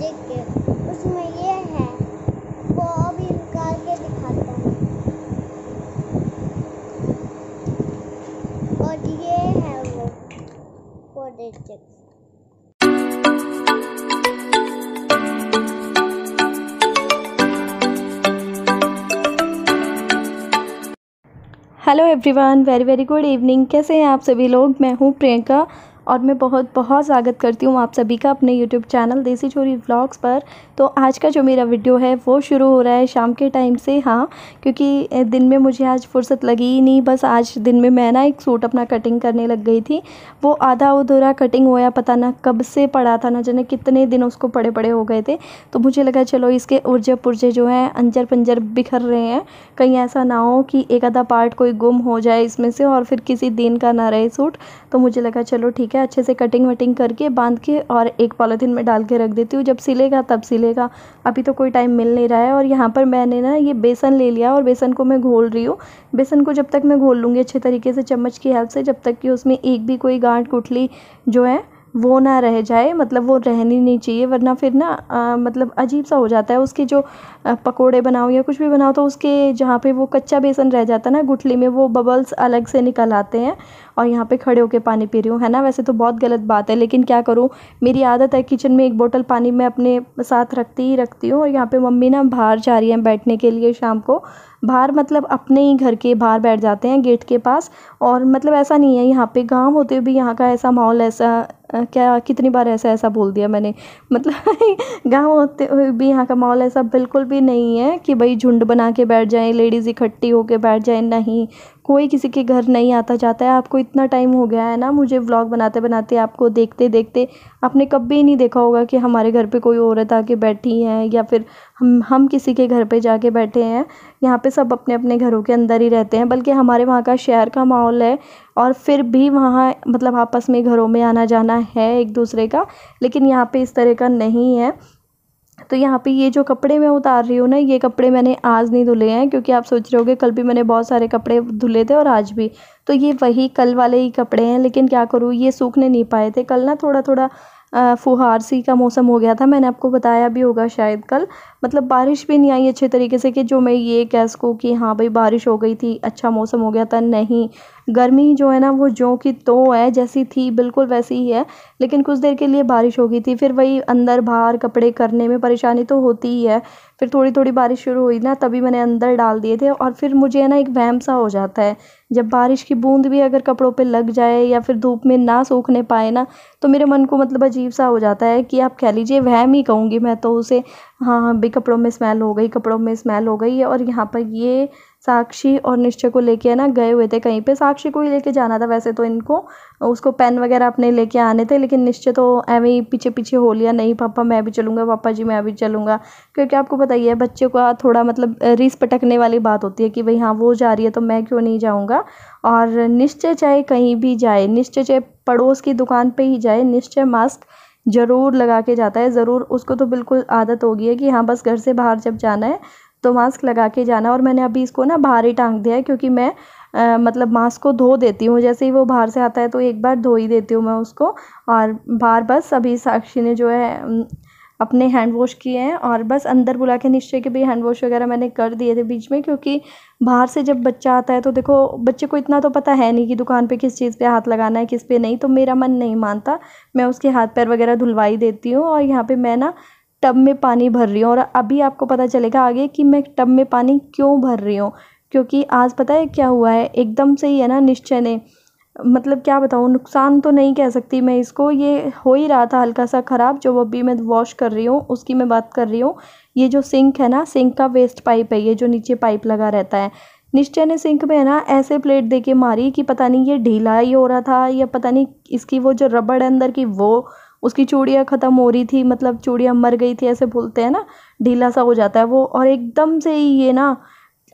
Magic के, उसमें ये है, वो अभी निकाल के दिखाता हूँ। और ये है वो 486। Hello everyone, very very good evening. कैसे हैं आप सभी लोग? मैं हूं प्रियंका और मैं बहुत बहुत स्वागत करती हूं आप सभी का अपने यूट्यूब चैनल देसी छोरी व्लॉग्स पर। तो आज का जो मेरा वीडियो है वो शुरू हो रहा है शाम के टाइम से। हाँ, क्योंकि दिन में मुझे आज फुर्सत लगी ही नहीं। बस आज दिन में मैं ना एक सूट अपना कटिंग करने लग गई थी। वो आधा अधूरा कटिंग हुआ, पता ना कब से पड़ा था, ना जाने कितने दिन उसको पड़े पड़े हो गए थे। तो मुझे लगा चलो इसके उर्जे पुर्जे जो हैं अंजर पंजर बिखर रहे हैं, कहीं ऐसा ना हो कि एक आधा पार्ट कोई गुम हो जाए इसमें से और फिर किसी दिन का ना रहे सूट। तो मुझे लगा चलो ठीक है, अच्छे से कटिंग वटिंग करके बांध के और एक पॉलीथीन में डाल के रख देती हूँ, जब सिलेगा तब सिलेगा। अभी तो कोई टाइम मिल नहीं रहा है। और यहाँ पर मैंने ना ये बेसन ले लिया और बेसन को मैं घोल रही हूँ। बेसन को जब तक मैं घोल लूँगी अच्छे तरीके से चम्मच की हेल्प से, जब तक कि उसमें एक भी कोई गांठ गुठली जो है वो ना रह जाए, मतलब वो रहनी नहीं चाहिए, वरना फिर ना मतलब अजीब सा हो जाता है। उसके जो पकोड़े बनाओ या कुछ भी बनाओ तो उसके जहाँ पे वो कच्चा बेसन रह जाता है ना गुठली में, वो बबल्स अलग से निकल आते हैं। और यहाँ पे खड़े होके पानी पी रही हूँ, है ना। वैसे तो बहुत गलत बात है, लेकिन क्या करूँ, मेरी आदत है किचन में एक बोतल पानी मैं अपने साथ रखती ही रखती हूँ। और यहाँ पे मम्मी ना बाहर जा रही हैं बैठने के लिए शाम को। बाहर मतलब अपने ही घर के बाहर बैठ जाते हैं गेट के पास। और मतलब ऐसा नहीं है, यहाँ पे गाँव होते हुए भी यहाँ का ऐसा माहौल, ऐसा क्या कितनी बार ऐसा बोल दिया मैंने, मतलब गाँव होते हुए भी यहाँ का माहौल ऐसा बिल्कुल भी नहीं है कि भाई झुंड बना के बैठ जाएं, लेडीज़ इकट्ठी होके बैठ जाएं। नहीं, कोई किसी के घर नहीं आता जाता है। आपको इतना टाइम हो गया है ना मुझे व्लॉग बनाते बनाते, आपको देखते देखते आपने कभी नहीं देखा होगा कि हमारे घर पे कोई औरत आके बैठी है या फिर हम किसी के घर पे जाके बैठे हैं। यहाँ पे सब अपने अपने घरों के अंदर ही रहते हैं, बल्कि हमारे वहाँ का शहर का माहौल है और फिर भी वहाँ मतलब आपस में घरों में आना जाना है एक दूसरे का, लेकिन यहाँ पे इस तरह का नहीं है। तो यहाँ पे ये जो कपड़े मैं उतार रही हूँ ना, ये कपड़े मैंने आज नहीं धुले हैं, क्योंकि आप सोच रहे होगे कल भी मैंने बहुत सारे कपड़े धुले थे और आज भी। तो ये वही कल वाले ही कपड़े हैं, लेकिन क्या करूँ ये सूखने नहीं पाए थे। कल ना थोड़ा थोड़ा फुहार सी का मौसम हो गया था, मैंने आपको बताया भी होगा शायद कल। मतलब बारिश भी नहीं आई अच्छे तरीके से कि जो मैं ये कह सकूँ कि हाँ भाई बारिश हो गई थी, अच्छा मौसम हो गया था। नहीं, गर्मी जो है ना वो जो की तो है, जैसी थी बिल्कुल वैसी ही है। लेकिन कुछ देर के लिए बारिश हो गई थी, फिर वही अंदर बाहर कपड़े करने में परेशानी तो होती ही है। फिर थोड़ी थोड़ी बारिश शुरू हुई ना, तभी मैंने अंदर डाल दिए थे। और फिर मुझे है ना एक वहम सा हो जाता है, जब बारिश की बूंद भी अगर कपड़ों पे लग जाए या फिर धूप में ना सूखने पाए ना, तो मेरे मन को मतलब अजीब सा हो जाता है कि आप कह लीजिए वहम ही कहूँगी मैं तो उसे। हाँ हाँ भाई, कपड़ों में स्मेल हो गई, कपड़ों में स्मेल हो गई। और यहाँ पर ये साक्षी और निश्चय को लेके है ना गए हुए थे कहीं पे। साक्षी को ही लेके जाना था वैसे तो इनको, उसको पेन वगैरह अपने लेके आने थे, लेकिन निश्चय तो एवं ही पीछे पीछे हो लिया, नहीं पापा मैं भी चलूँगा, पापा जी मैं भी चलूँगा। क्योंकि आपको पता ही है बच्चे का थोड़ा मतलब रीस पटकने वाली बात होती है कि भाई हाँ वो जा रही है तो मैं क्यों नहीं जाऊँगा। और निश्चय चाहे कहीं भी जाए, निश्चय चाहे पड़ोस की दुकान पे ही जाए, निश्चय मास्क ज़रूर लगा के जाता है, ज़रूर। उसको तो बिल्कुल आदत हो गई है कि हाँ बस घर से बाहर जब जाना है तो मास्क लगा के जाना। और मैंने अभी इसको ना बाहर ही टांग दिया है, क्योंकि मैं मतलब मास्क को धो देती हूँ, जैसे ही वो बाहर से आता है तो एक बार धो ही देती हूँ मैं उसको। और बाहर बस अभी साक्षी ने जो है अपने हैंड वॉश किए हैं, और बस अंदर बुला के निश्चय के भी हैंड वॉश वगैरह मैंने कर दिए थे बीच में। क्योंकि बाहर से जब बच्चा आता है तो देखो बच्चे को इतना तो पता है नहीं कि दुकान पे किस चीज़ पे हाथ लगाना है किस पे नहीं। तो मेरा मन नहीं मानता, मैं उसके हाथ पैर वगैरह धुलवा ही देती हूँ। और यहाँ पे मैं ना टब में पानी भर रही हूँ, और अभी आपको पता चलेगा आगे कि मैं टब में पानी क्यों भर रही हूँ। क्योंकि आज पता है क्या हुआ है, एकदम से ही है ना निश्चय ने, मतलब क्या बताऊँ, नुकसान तो नहीं कह सकती मैं इसको, ये हो ही रहा था हल्का सा ख़राब। जो अभी मैं वॉश कर रही हूँ उसकी मैं बात कर रही हूँ। ये जो सिंक है ना, सिंक का वेस्ट पाइप है, ये जो नीचे पाइप लगा रहता है, निश्चय ने सिंक में है ना ऐसे प्लेट दे के मारी कि पता नहीं ये ढीला ही हो रहा था या पता नहीं इसकी वो जो रबड़ है अंदर की वो उसकी चूड़ियाँ ख़त्म हो रही थी, मतलब चूड़ियाँ मर गई थी ऐसे बोलते हैं ना, ढीला सा हो जाता है वो। और एकदम से ही ये ना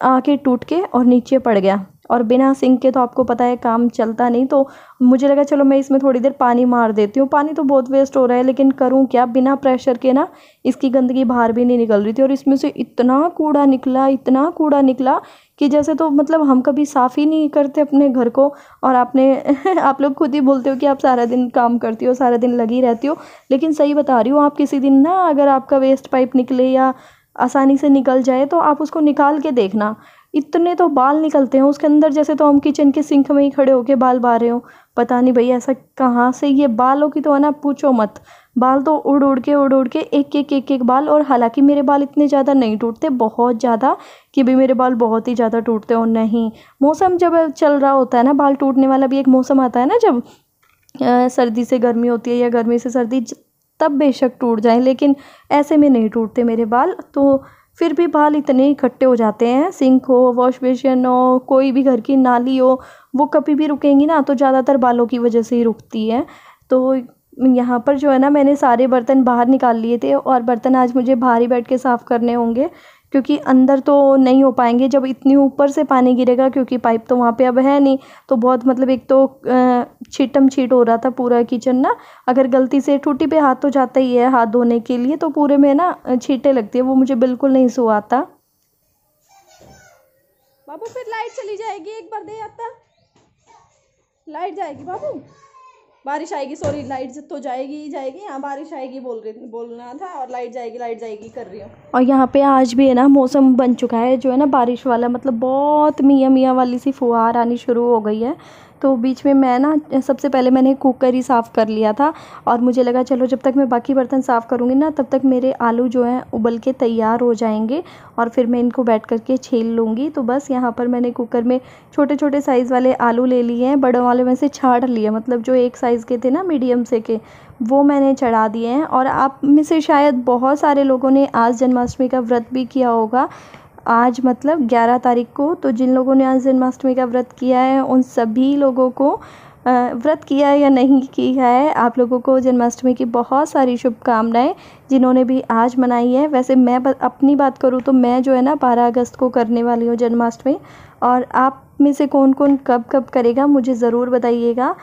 आके टूट के और नीचे पड़ गया। और बिना सिंक के तो आपको पता है काम चलता नहीं। तो मुझे लगा चलो मैं इसमें थोड़ी देर पानी मार देती हूँ। पानी तो बहुत वेस्ट हो रहा है, लेकिन करूँ क्या, बिना प्रेशर के ना इसकी गंदगी बाहर भी नहीं निकल रही थी। और इसमें से इतना कूड़ा निकला, इतना कूड़ा निकला कि जैसे तो मतलब हम कभी साफ़ ही नहीं करते अपने घर को। और आपने आप लोग खुद ही बोलते हो कि आप सारा दिन काम करती हो, सारा दिन लगी रहती हो, लेकिन सही बता रही हूँ, आप किसी दिन ना अगर आपका वेस्ट पाइप निकले या आसानी से निकल जाए तो आप उसको निकाल के देखना, इतने तो बाल निकलते हैं उसके अंदर, जैसे तो हम किचन के सिंक में ही खड़े होके बाल बहा रहे हो। पता नहीं भाई ऐसा कहाँ से, ये बालों की तो है ना पूछो मत। बाल तो उड़ उड़ के एक बाल। और हालांकि मेरे बाल इतने ज़्यादा नहीं टूटते, बहुत ज़्यादा कि भी मेरे बाल बहुत ही ज़्यादा टूटते हो नहीं। मौसम जब चल रहा होता है ना, बाल टूटने वाला भी एक मौसम आता है ना, जब सर्दी से गर्मी होती है या गर्मी से सर्दी, तब बेशक टूट जाए, लेकिन ऐसे में नहीं टूटते मेरे बाल। तो फिर भी बाल इतने इकट्ठे हो जाते हैं, सिंक हो, वॉश बेसिन हो, कोई भी घर की नाली हो, वो कभी भी रुकेंगी ना तो ज़्यादातर बालों की वजह से ही रुकती है। तो यहाँ पर जो है ना, मैंने सारे बर्तन बाहर निकाल लिए थे, और बर्तन आज मुझे बाहर ही बैठ के साफ़ करने होंगे, क्योंकि अंदर तो नहीं हो पाएंगे जब इतनी ऊपर से पानी गिरेगा, क्योंकि पाइप तो वहाँ पे अब है नहीं। तो बहुत मतलब एक तो छीटम छीट हो रहा था पूरा किचन ना। अगर गलती से टूटी पे हाथ तो जाता ही है हाथ धोने के लिए, तो पूरे में ना छींटे लगती है, वो मुझे बिल्कुल नहीं सुहाता। बाबू फिर लाइट चली जाएगी, एक बार दे आता, लाइट जाएगी बाबू, बारिश आएगी, सॉरी लाइट तो जाएगी ही जाएगी, हाँ बारिश आएगी बोलना था, और लाइट जाएगी कर रही हूँ। और यहाँ पे आज भी है ना मौसम बन चुका है जो है ना बारिश वाला, मतलब बहुत मियाँ मियाँ वाली सी फुहार आनी शुरू हो गई है। तो बीच में मैं ना सबसे पहले मैंने कुकर ही साफ़ कर लिया था, और मुझे लगा चलो जब तक मैं बाकी बर्तन साफ़ करूँगी ना, तब तक मेरे आलू जो हैं उबल के तैयार हो जाएंगे, और फिर मैं इनको बैठ करके छील लूँगी। तो बस यहाँ पर मैंने कुकर में छोटे छोटे साइज़ वाले आलू ले लिए हैं, बड़ों वाले में से छाड़ लिए, मतलब जो एक साइज़ के थे ना मीडियम से के, वो मैंने चढ़ा दिए हैं। और आप में से शायद बहुत सारे लोगों ने आज जन्माष्टमी का व्रत भी किया होगा, आज मतलब 11 तारीख को। तो जिन लोगों ने आज जन्माष्टमी का व्रत किया है, उन सभी लोगों को व्रत किया है या नहीं किया है, आप लोगों को जन्माष्टमी की बहुत सारी शुभकामनाएं, जिन्होंने भी आज मनाई है। वैसे मैं अपनी बात करूँ तो मैं जो है ना 12 अगस्त को करने वाली हूँ जन्माष्टमी, और आप में से कौन कौन कब कब करेगा मुझे ज़रूर बताइएगा।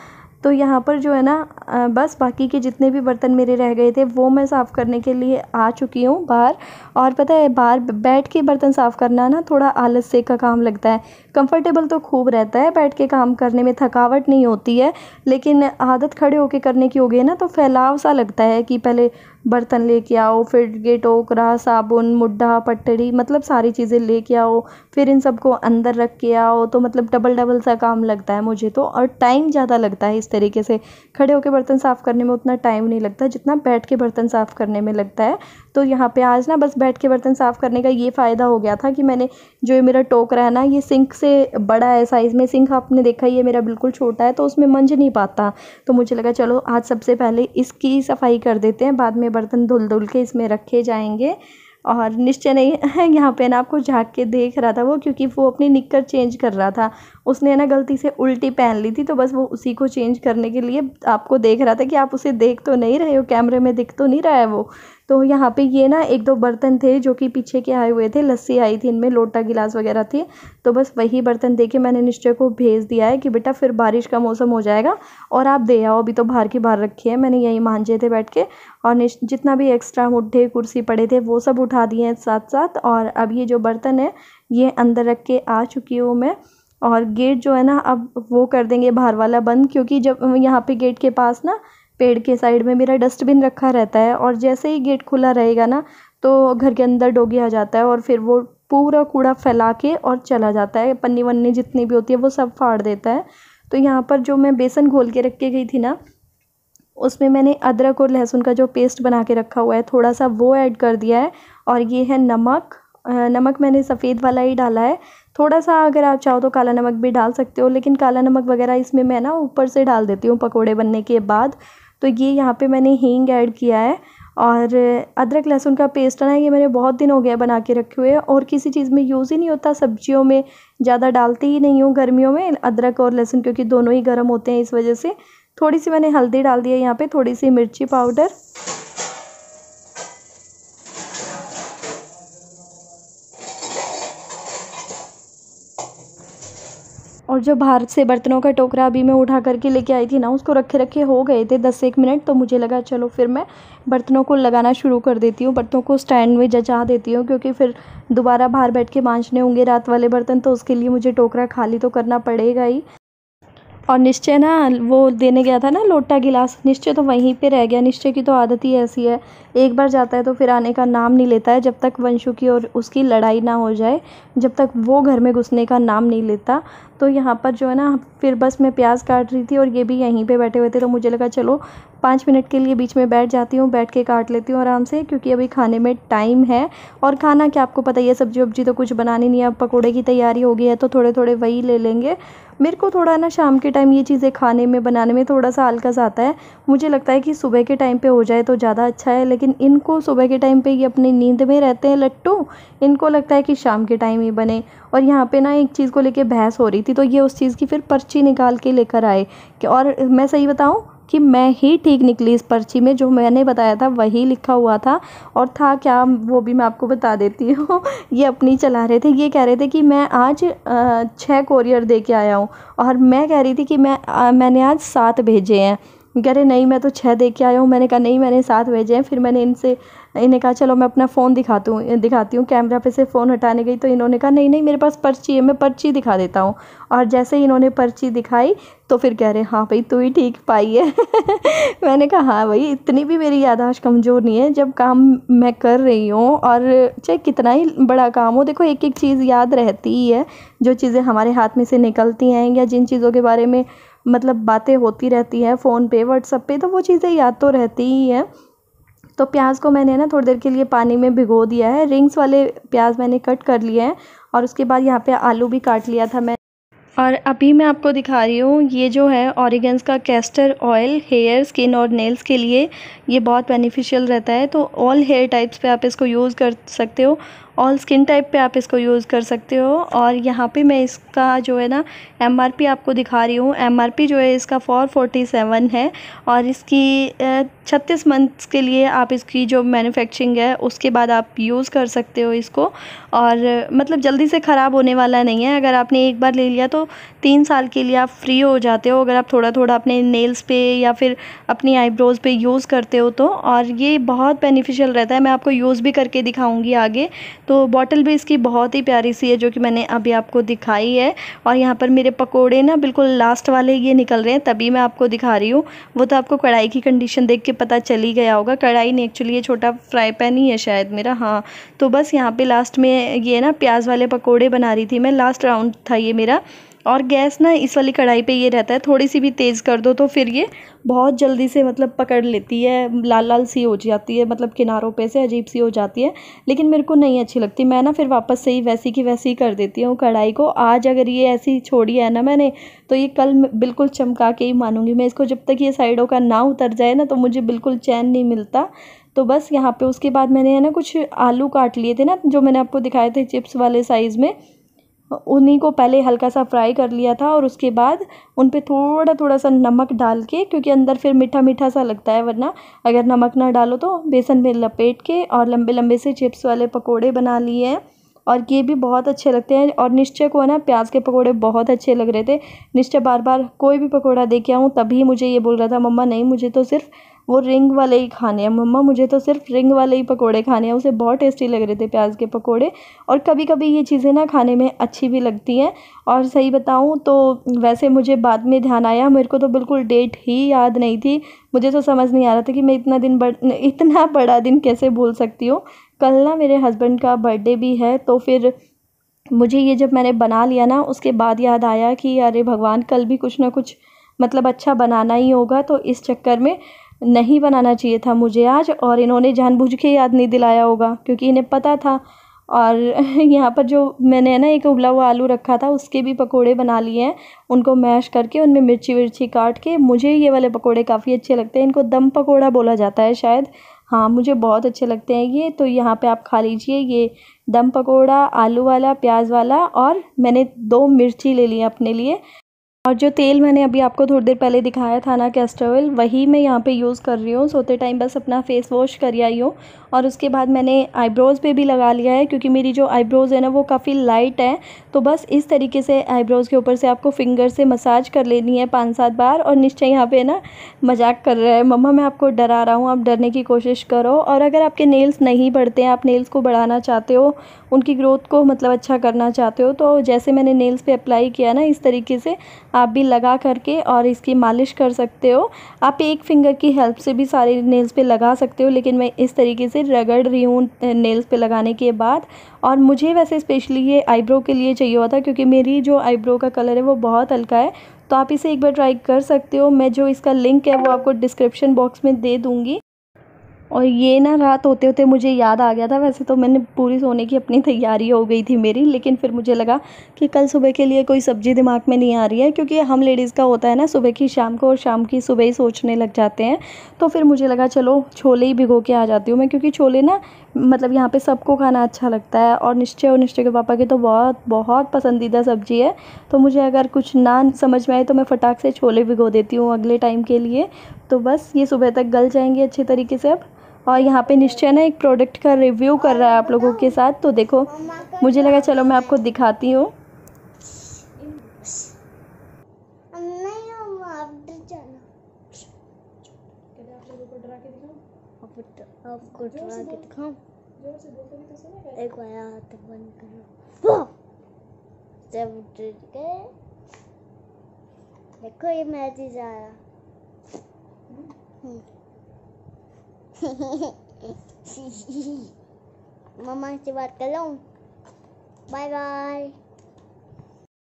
तो यहाँ पर जो है ना बस बाकी के जितने भी बर्तन मेरे रह गए थे वो मैं साफ़ करने के लिए आ चुकी हूँ बाहर। और पता है बाहर बैठ के बर्तन साफ़ करना ना थोड़ा आलस से का काम लगता है। कंफर्टेबल तो खूब रहता है बैठ के काम करने में, थकावट नहीं होती है, लेकिन आदत खड़े होके करने की हो गई ना, तो फैलाव सा लगता है कि पहले बर्तन लेके आओ, फिर ये टोकरा, साबुन, मुड्ढा, पटड़ी, मतलब सारी चीज़ें लेके आओ, फिर इन सबको अंदर रख के आओ, तो मतलब डबल डबल सा काम लगता है मुझे तो, और टाइम ज़्यादा लगता है। इस तरीके से खड़े होकर बर्तन साफ़ करने में उतना टाइम नहीं लगता जितना बैठ के बर्तन साफ़ करने में लगता है। तो यहाँ पे आज ना बस बैठ के बर्तन साफ़ करने का ये फ़ायदा हो गया था कि मैंने जो ये मेरा टोकरा है ना, ये सिंक से बड़ा है साइज़ में, सिंक आपने देखा ही है मेरा बिल्कुल छोटा है, तो उसमें मंज नहीं पाता। तो मुझे लगा चलो आज सबसे पहले इसकी सफाई कर देते हैं, बाद में बर्तन धुल धुल के इसमें रखे जाएंगे। और निश्चय नहीं है यहाँ पे ना, आपको झाँक के देख रहा था वो, क्योंकि वो अपनी निक्कर चेंज कर रहा था, उसने ना गलती से उल्टी पहन ली थी, तो बस वो उसी को चेंज करने के लिए आपको देख रहा था कि आप उसे देख तो नहीं रहे हो, कैमरे में दिख तो नहीं रहा है वो। तो यहाँ पे ये ना एक दो बर्तन थे जो कि पीछे के आए हुए थे, लस्सी आई थी इनमें, लोटा गिलास वगैरह थी, तो बस वही बर्तन दे के मैंने निश्चय को भेज दिया है कि बेटा फिर बारिश का मौसम हो जाएगा और आप दे आओ, अभी तो बाहर की बाहर रखी है, मैंने यहीं मांझे थे बैठ के। और जितना भी एक्स्ट्रा मुट्ठे कुर्सी पड़े थे वो सब उठा दिए हैं साथ साथ। और अब ये जो बर्तन है ये अंदर रख के आ चुकी हूँ मैं। और गेट जो है ना अब वो कर देंगे बाहर वाला बंद, क्योंकि जब यहाँ पे गेट के पास ना पेड़ के साइड में मेरा डस्टबिन रखा रहता है, और जैसे ही गेट खुला रहेगा ना तो घर के अंदर डॉगी आ जाता है और फिर वो पूरा कूड़ा फैला के और चला जाता है, पन्नी वन्नी जितनी भी होती है वो सब फाड़ देता है। तो यहाँ पर जो मैं बेसन घोल के रख के गई थी ना, उसमें मैंने अदरक और लहसुन का जो पेस्ट बना के रखा हुआ है थोड़ा सा वो ऐड कर दिया है। और ये है नमक, नमक मैंने सफ़ेद वाला ही डाला है, थोड़ा सा अगर आप चाहो तो काला नमक भी डाल सकते हो, लेकिन काला नमक वगैरह इसमें मैं ना ऊपर से डाल देती हूँ पकोड़े बनने के बाद। तो ये यहाँ पे मैंने हींग ऐड किया है। और अदरक लहसुन का पेस्ट है ना, ये मैंने बहुत दिन हो गया बना के रखे हुए, और किसी चीज़ में यूज़ ही नहीं होता, सब्जियों में ज़्यादा डालती ही नहीं हूँ गर्मियों में अदरक और लहसुन, क्योंकि दोनों ही गर्म होते हैं, इस वजह से। थोड़ी सी मैंने हल्दी डाल दी है यहाँ पे, थोड़ी सी मिर्ची पाउडर, और जो बाहर से बर्तनों का टोकरा अभी मैं उठा करके लेके आई थी ना, उसको रखे रखे हो गए थे 10 से 1 मिनट। तो मुझे लगा चलो फिर मैं बर्तनों को लगाना शुरू कर देती हूँ, बर्तनों को स्टैंड में जचा देती हूँ, क्योंकि फिर दोबारा बाहर बैठ के मांजने होंगे रात वाले बर्तन, तो उसके लिए मुझे टोकरा खाली तो करना पड़ेगा ही। और निश्चय ना वो देने गया था ना लोटा गिलास, निश्चय तो वहीं पे रह गया। निश्चय की तो आदत ही ऐसी है, एक बार जाता है तो फिर आने का नाम नहीं लेता है, जब तक वंशु की और उसकी लड़ाई ना हो जाए, जब तक वो घर में घुसने का नाम नहीं लेता। तो यहाँ पर जो है ना, फिर बस मैं प्याज काट रही थी और ये भी यहीं पे बैठे हुए थे, तो मुझे लगा चलो 5 मिनट के लिए बीच में बैठ जाती हूँ, बैठ के काट लेती हूँ आराम से, क्योंकि अभी खाने में टाइम है। और खाना क्या आपको पता ही है, सब्जी वब्जी तो कुछ बनानी नहीं है, अब पकोड़े की तैयारी हो गई है तो थोड़े थोड़े वही ले लेंगे। मेरे को थोड़ा ना शाम के टाइम ये चीज़ें खाने में बनाने में थोड़ा सा आलस आता है। मुझे लगता है कि सुबह के टाइम पे हो जाए तो ज़्यादा अच्छा है, लेकिन इनको सुबह के टाइम पे ये अपनी नींद में रहते हैं लट्टू, इनको लगता है कि शाम के टाइम ही बने। और यहाँ पे ना एक चीज़ को लेके बहस हो रही थी, तो ये उस चीज़ की फिर पर्ची निकाल के लेकर आए कि, और मैं सही बताऊँ कि मैं ही ठीक निकली इस पर्ची में, जो मैंने बताया था वही लिखा हुआ था। और था क्या वो भी मैं आपको बता देती हूँ। ये अपनी चला रहे थे, ये कह रहे थे कि मैं आज 6 कोरियर दे के आया हूँ, और मैं कह रही थी कि मैंने आज 7 भेजे हैं। कह रहे नहीं मैं तो 6 दे के आया हूँ। मैंने कहा नहीं मैंने 7 भेजे हैं। फिर मैंने इन्हें कहा चलो मैं अपना फ़ोन दिखाती हूँ। कैमरा पे से फ़ोन हटाने गई तो इन्होंने कहा नहीं नहीं मेरे पास पर्ची है, मैं पर्ची दिखा देता हूँ। और जैसे ही इन्होंने पर्ची दिखाई तो फिर कह रहे हाँ भाई तू ही ठीक पाई है। मैंने कहा हाँ भाई, इतनी भी मेरी याददाश्त कमज़ोर नहीं है। जब काम मैं कर रही हूँ और चाहे कितना ही बड़ा काम हो, देखो एक एक चीज़ याद रहती ही है। जो चीज़ें हमारे हाथ में से निकलती हैं या जिन चीज़ों के बारे में मतलब बातें होती रहती हैं फ़ोन पे व्हाट्सएप पे, तो वो चीज़ें याद तो रहती ही हैं। तो प्याज को मैंने ना थोड़ी देर के लिए पानी में भिगो दिया है। रिंग्स वाले प्याज मैंने कट कर लिए हैं, और उसके बाद यहाँ पे आलू भी काट लिया था मैं। और अभी मैं आपको दिखा रही हूँ, ये जो है ओरिगेंस का कैस्टर ऑयल हेयर, स्किन और नेल्स के लिए ये बहुत बेनिफिशियल रहता है। तो ऑल हेयर टाइप्स पे आप इसको यूज़ कर सकते हो, ऑल स्किन टाइप पे आप इसको यूज़ कर सकते हो। और यहाँ पे मैं इसका जो है ना MRP आपको दिखा रही हूँ। MRP जो है इसका 447 है, और इसकी 36 मंथ्स के लिए आप इसकी जो मैन्युफैक्चरिंग है उसके बाद आप यूज़ कर सकते हो इसको। और मतलब जल्दी से ख़राब होने वाला नहीं है, अगर आपने एक बार ले लिया तो 3 साल के लिए आप फ्री हो जाते हो, अगर आप थोड़ा थोड़ा अपने नेल्स पे या फिर अपनी आईब्रोज़ पे यूज़ करते हो तो। और ये बहुत बेनिफिशियल रहता है, मैं आपको यूज़ भी करके दिखाऊंगी आगे। तो बॉटल भी इसकी बहुत ही प्यारी सी है, जो कि मैंने अभी आपको दिखाई है। और यहाँ पर मेरे पकोड़े ना बिल्कुल लास्ट वाले ये निकल रहे हैं, तभी मैं आपको दिखा रही हूँ। वो तो आपको कढ़ाई की कंडीशन देख के पता चल ही गया होगा। कढ़ाई नहीं, एक्चुअली ये छोटा फ्राई पैन ही है शायद मेरा, हाँ। तो बस यहाँ पे लास्ट में ये ना प्याज वाले पकोड़े बना रही थी मैं, लास्ट राउंड था ये मेरा। और गैस ना इस वाली कढ़ाई पे ये रहता है, थोड़ी सी भी तेज़ कर दो तो फिर ये बहुत जल्दी से मतलब पकड़ लेती है, लाल लाल सी हो जाती है, मतलब किनारों पे से अजीब सी हो जाती है। लेकिन मेरे को नहीं अच्छी लगती, मैं ना फिर वापस से ही वैसी की वैसी ही कर देती हूँ कढ़ाई को। आज अगर ये ऐसी छोड़ी है ना मैंने, तो ये कल बिल्कुल चमका के ही मानूंगी मैं इसको। जब तक ये साइडों का ना उतर जाए ना तो मुझे बिल्कुल चैन नहीं मिलता। तो बस यहाँ पे उसके बाद मैंने है ना कुछ आलू काट लिए थे ना, जो मैंने आपको दिखाए थे चिप्स वाले साइज़ में, उन्हीं को पहले हल्का सा फ्राई कर लिया था। और उसके बाद उन पे थोड़ा थोड़ा सा नमक डाल के, क्योंकि अंदर फिर मीठा मीठा सा लगता है, वरना अगर नमक ना डालो तो बेसन में लपेट के और लंबे लंबे से चिप्स वाले पकोड़े बना लिए हैं। और ये भी बहुत अच्छे लगते हैं। और निश्चय को है ना प्याज के पकोड़े बहुत अच्छे लग रहे थे। निश्चय बार बार कोई भी पकोड़ा दे के आऊँ तभी मुझे ये बोल रहा था मम्मा नहीं मुझे तो सिर्फ वो रिंग वाले ही खाने हैं, मम्मा मुझे तो सिर्फ रिंग वाले ही पकोड़े खाने हैं। उसे बहुत टेस्टी लग रहे थे प्याज के पकोड़े। और कभी कभी ये चीज़ें ना खाने में अच्छी भी लगती हैं। और सही बताऊँ तो वैसे मुझे बाद में ध्यान आया, मेरे को तो बिल्कुल डेट ही याद नहीं थी। मुझे तो समझ नहीं आ रहा था कि मैं इतना बड़ा दिन कैसे भूल सकती हूँ। कल ना मेरे हस्बैंड का बर्थडे भी है, तो फिर मुझे ये जब मैंने बना लिया ना उसके बाद याद आया कि अरे भगवान कल भी कुछ ना कुछ मतलब अच्छा बनाना ही होगा। तो इस चक्कर में नहीं बनाना चाहिए था मुझे आज, और इन्होंने जानबूझ के याद नहीं दिलाया होगा क्योंकि इन्हें पता था। और यहाँ पर जो मैंने ना एक उबला हुआ आलू रखा था उसके भी पकोड़े बना लिए हैं, उनको मैश करके उनमें मिर्ची विर्ची काट के। मुझे ये वाले पकोड़े काफ़ी अच्छे लगते हैं, इनको दम पकोड़ा बोला जाता है शायद, हाँ मुझे बहुत अच्छे लगते हैं ये। तो यहाँ पे आप खा लीजिए ये दम पकोड़ा, आलू वाला, प्याज वाला, और मैंने 2 मिर्ची ले ली अपने लिए। और जो तेल मैंने अभी आपको थोड़ी देर पहले दिखाया था ना, कैस्टर ऑयल, वही मैं यहाँ पे यूज़ कर रही हूँ। सोते टाइम बस अपना फेस वॉश कर आई हूँ और उसके बाद मैंने आईब्रोज़ पे भी लगा लिया है, क्योंकि मेरी जो आईब्रोज़ है ना वो काफ़ी लाइट है। तो बस इस तरीके से आईब्रोज़ के ऊपर से आपको फिंगर से मसाज कर लेनी है 5-7 बार। और निश्चय यहाँ पे ना मजाक कर रहा है, मम्मा मैं आपको डरा रहा हूँ, आप डरने की कोशिश करो। और अगर आपके नेल्स नहीं बढ़ते हैं, आप नेल्स को बढ़ाना चाहते हो, उनकी ग्रोथ को मतलब अच्छा करना चाहते हो, तो जैसे मैंने नेल्स पे अप्लाई किया ना, इस तरीके से आप भी लगा करके और इसकी मालिश कर सकते हो। आप एक फिंगर की हेल्प से भी सारे नेल्स पे लगा सकते हो, लेकिन मैं इस तरीके से रगड़ रही हूँ नेल्स पे लगाने के बाद। और मुझे वैसे स्पेशली ये आईब्रो के लिए चाहिए हुआ था, क्योंकि मेरी जो आईब्रो का कलर है वो बहुत हल्का है। तो आप इसे एक बार ट्राई कर सकते हो। मैं जो इसका लिंक है वो आपको डिस्क्रिप्शन बॉक्स में दे दूँगी। और ये ना रात होते होते मुझे याद आ गया था। वैसे तो मैंने पूरी सोने की अपनी तैयारी हो गई थी मेरी, लेकिन फिर मुझे लगा कि कल सुबह के लिए कोई सब्ज़ी दिमाग में नहीं आ रही है, क्योंकि हम लेडीज़ का होता है ना, सुबह की शाम को और शाम की सुबह ही सोचने लग जाते हैं। तो फिर मुझे लगा चलो छोले ही भिगो के आ जाती हूँ मैं, क्योंकि छोले ना मतलब यहाँ पे सबको खाना अच्छा लगता है। और निश्चय के पापा की तो बहुत बहुत पसंदीदा सब्ज़ी है। तो मुझे अगर कुछ ना समझ में आए तो मैं फटाक से छोले भिगो देती हूँ अगले टाइम के लिए। तो बस ये सुबह तक गल जाएंगे अच्छे तरीके से अब। और यहाँ पे निश्चय ना एक प्रोडक्ट का रिव्यू कर रहा है आप लोगों के साथ। तो देखो, मुझे लगा चलो मैं आपको दिखाती हूँ। आपको डरा के दिखाऊं? एक बार हाथ बंद करो। जब डर गए, देखो ये मैसेज आया। मम्मा से बात कर लूं? Bye bye.